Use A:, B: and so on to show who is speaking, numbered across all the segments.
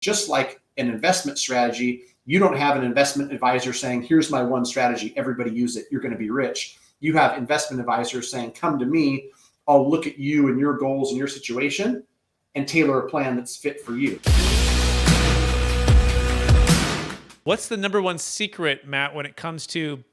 A: just like an investment strategy, you don't have an investment advisor saying, here's my one strategy, everybody use it, you're going to be rich. You have investment advisors saying, come to me, I'll look at you and your goals and your situation and tailor a plan that's fit for you.
B: What's the number one secret, Matt, when it comes to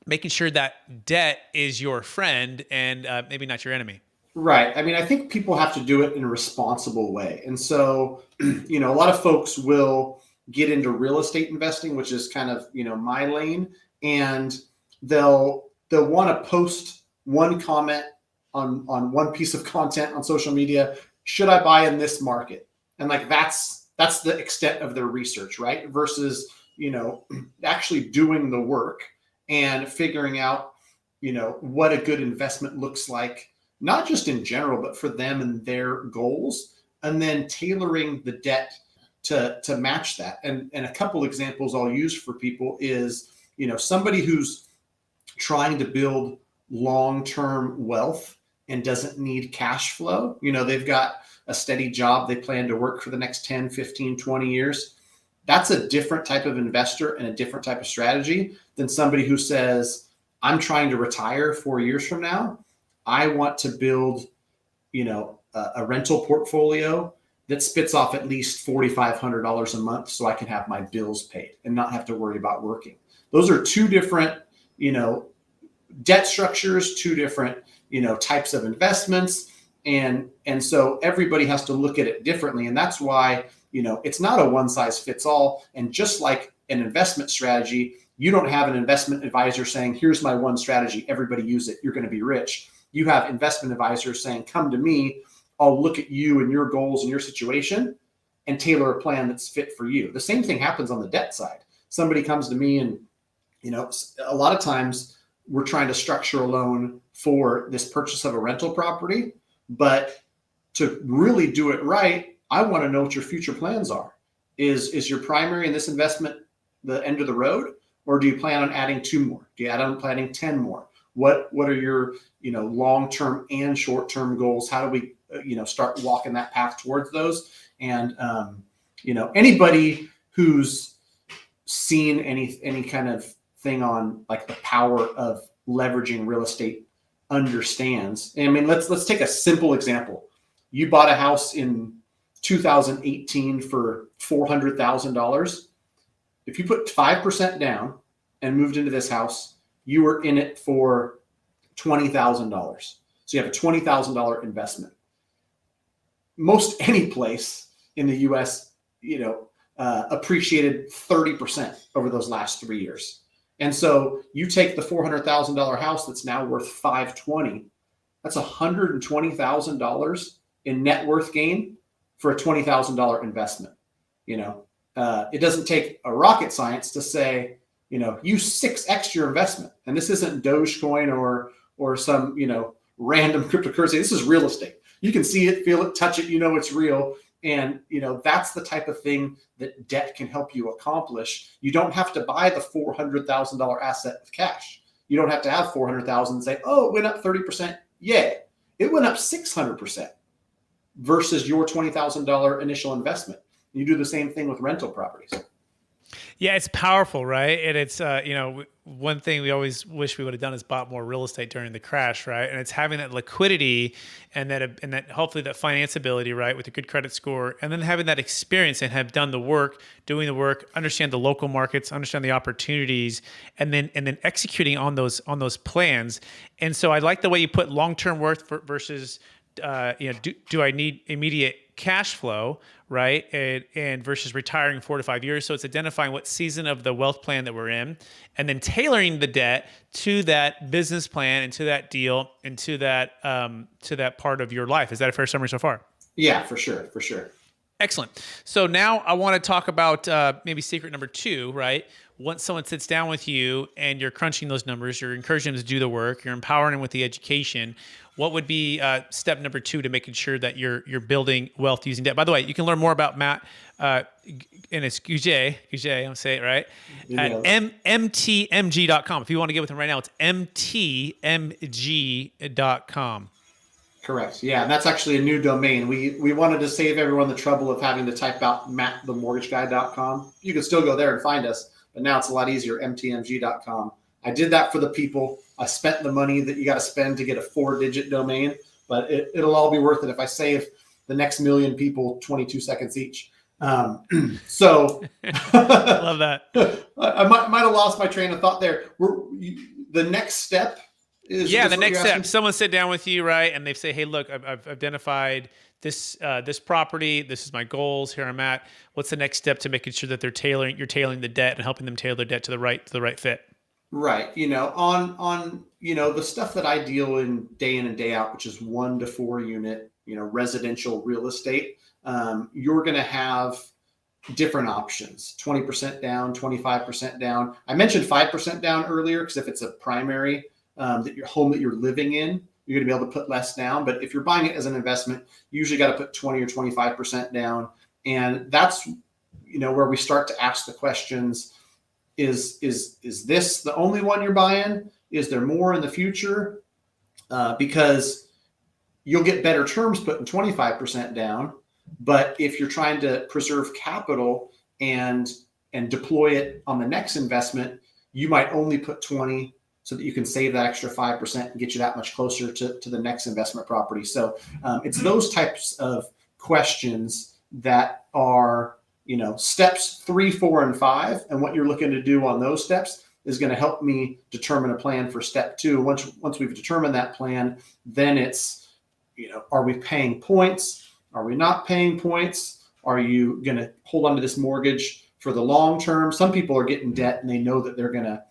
B: making sure that debt is your friend and maybe not your enemy?
A: Right. I mean, I think people have to do it in a responsible way. And so, a lot of folks will get into real estate investing, which is kind of, my lane, and they'll want to post one comment on one piece of content on social media. Should I buy in this market? And like, that's the extent of their research, right? Versus, actually doing the work and figuring out, what a good investment looks like, not just in general, but for them and their goals, and then tailoring the debt to match that. And a couple examples I'll use for people is, somebody who's trying to build long-term wealth and doesn't need cash flow. They've got a steady job. They plan to work for the next 10, 15, 20 years. That's a different type of investor and a different type of strategy than somebody who says, I'm trying to retire 4 years from now. I want to build, a rental portfolio that spits off at least $4,500 a month so I can have my bills paid and not have to worry about working. Those are two different, debt structures, two different, types of investments. And so everybody has to look at it differently. And that's why, it's not a one size fits all. And just like an investment strategy, you don't have an investment advisor saying, here's my one strategy, everybody use it, you're going to be rich. You have investment advisors saying, come to me, I'll look at you and your goals and your situation and tailor a plan that's fit for you. The same thing happens on the debt side. Somebody comes to me and, a lot of times we're trying to structure a loan for this purchase of a rental property, but to really do it right, I want to know what your future plans are. Is your primary in this investment the end of the road, or do you plan on adding 2 more? Do you plan on adding 10 more? What are your, long-term and short-term goals? How do we, start walking that path towards those? And, anybody who's seen any kind of thing on like the power of leveraging real estate understands. I mean, let's take a simple example. You bought a house in 2018 for $400,000. If you put 5% down and moved into this house, you were in it for $20,000. So you have a $20,000 investment. Most any place in the U.S., appreciated 30% over those last 3 years. And so you take the $400,000 house that's now worth $520,000. That's $120,000 in net worth gain for a $20,000 investment. It doesn't take a rocket science to say, you 6x your investment. And this isn't Dogecoin or some, random cryptocurrency. This is real estate. You can see it, feel it, touch it, it's real. And, that's the type of thing that debt can help you accomplish. You don't have to buy the $400,000 asset with cash. You don't have to have $400,000 and say, oh, it went up 30%. Yay. It went up 600% versus your $20,000 initial investment. You do the same thing with rental properties.
B: Yeah, it's powerful, right? And it's, one thing we always wish we would have done is bought more real estate during the crash, right? And it's having that liquidity and that hopefully that financeability, right, with a good credit score, and then having that experience and have done the work, doing the work, understand the local markets, understand the opportunities, and then executing on those plans. And so I like the way you put long-term worth versus, do I need immediate cash flow, right? And versus retiring 4 to 5 years. So it's identifying what season of the wealth plan that we're in, and then tailoring the debt to that business plan and to that deal and to that part of your life. Is that a fair summary so far?
A: Yeah, for sure.
B: Excellent. So now I want to talk about maybe secret number 2, right? Once someone sits down with you and you're crunching those numbers, you're encouraging them to do the work, you're empowering them with the education. What would be step number 2 to making sure that you're building wealth using debt? By the way, you can learn more about Matt, and it's Gouge, I'm going to say it right, at mtmg.com. If you want to get with him right now, it's mtmg.com.
A: Correct. Yeah, and that's actually a new domain. We wanted to save everyone the trouble of having to type out mattthemortgageguy.com. You can still go there and find us, but now it's a lot easier, mtmg.com. I did that for the people. I spent the money that you got to spend to get a 4-digit domain, but it'll all be worth it if I save the next million people 22 seconds each. So
B: Love that.
A: I might have lost my train of thought there. The next step is
B: the next step. Someone sit down with you, right, and they say, "Hey, look, I've identified this property. This is my goals. Here I'm at. What's the next step to making sure that you're tailoring the debt and helping them tailor their debt to the right fit?"
A: Right. On the stuff that I deal in and day out, which is 1 to 4 unit, residential real estate, you're going to have different options, 20% down, 25% down. I mentioned 5% down earlier, because if it's a primary that your home that you're living in, you're going to be able to put less down. But if you're buying it as an investment, you usually got to put 20 or 25% down. And that's, where we start to ask the questions, is this the only one you're buying? Is there more in the future? Because you'll get better terms putting 25% down. But if you're trying to preserve capital and deploy it on the next investment, you might only put 20 so that you can save that extra 5% and get you that much closer to the next investment property. So it's those types of questions that are, steps 3, 4, and 5. And what you're looking to do on those steps is going to help me determine a plan for step 2. Once we've determined that plan, then it's, are we paying points? Are we not paying points? Are you going to hold on to this mortgage for the long term? Some people are getting debt and they know that they're going to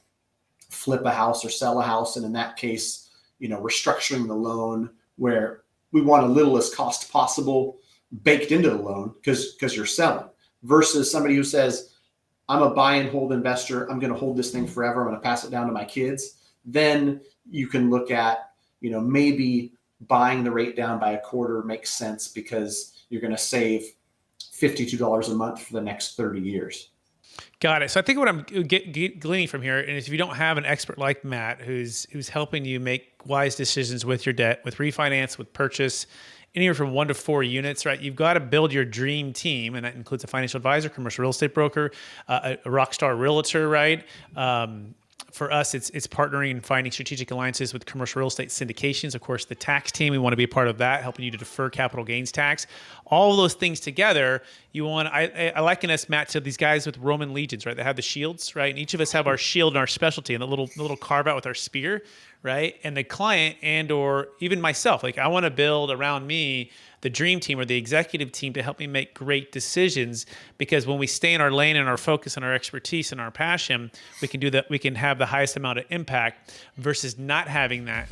A: flip a house or sell a house. And in that case, we're structuring the loan where we want a little as cost possible baked into the loan because you're selling, versus somebody who says, I'm a buy and hold investor. I'm going to hold this thing forever. I'm going to pass it down to my kids. Then you can look at, maybe buying the rate down by a quarter makes sense because you're going to save $52 a month for the next 30 years.
B: Got it. So I think what I'm gleaning from here is, if you don't have an expert like Matt who's helping you make wise decisions with your debt, with refinance, with purchase, anywhere from 1 to 4 units, right? You've got to build your dream team, and that includes a financial advisor, commercial real estate broker, a rock star realtor, right? For us, it's partnering and finding strategic alliances with commercial real estate syndications. Of course, the tax team, we want to be a part of that, helping you to defer capital gains tax. All of those things together, I liken us, Matt, to these guys with Roman legions, right? They have the shields, right? And each of us have our shield and our specialty, and the little carve out with our spear, right? And the client or even myself, I want to build around me the dream team or the executive team to help me make great decisions, because when we stay in our lane and our focus and our expertise and our passion, we can do that. We can have the highest amount of impact versus not having that.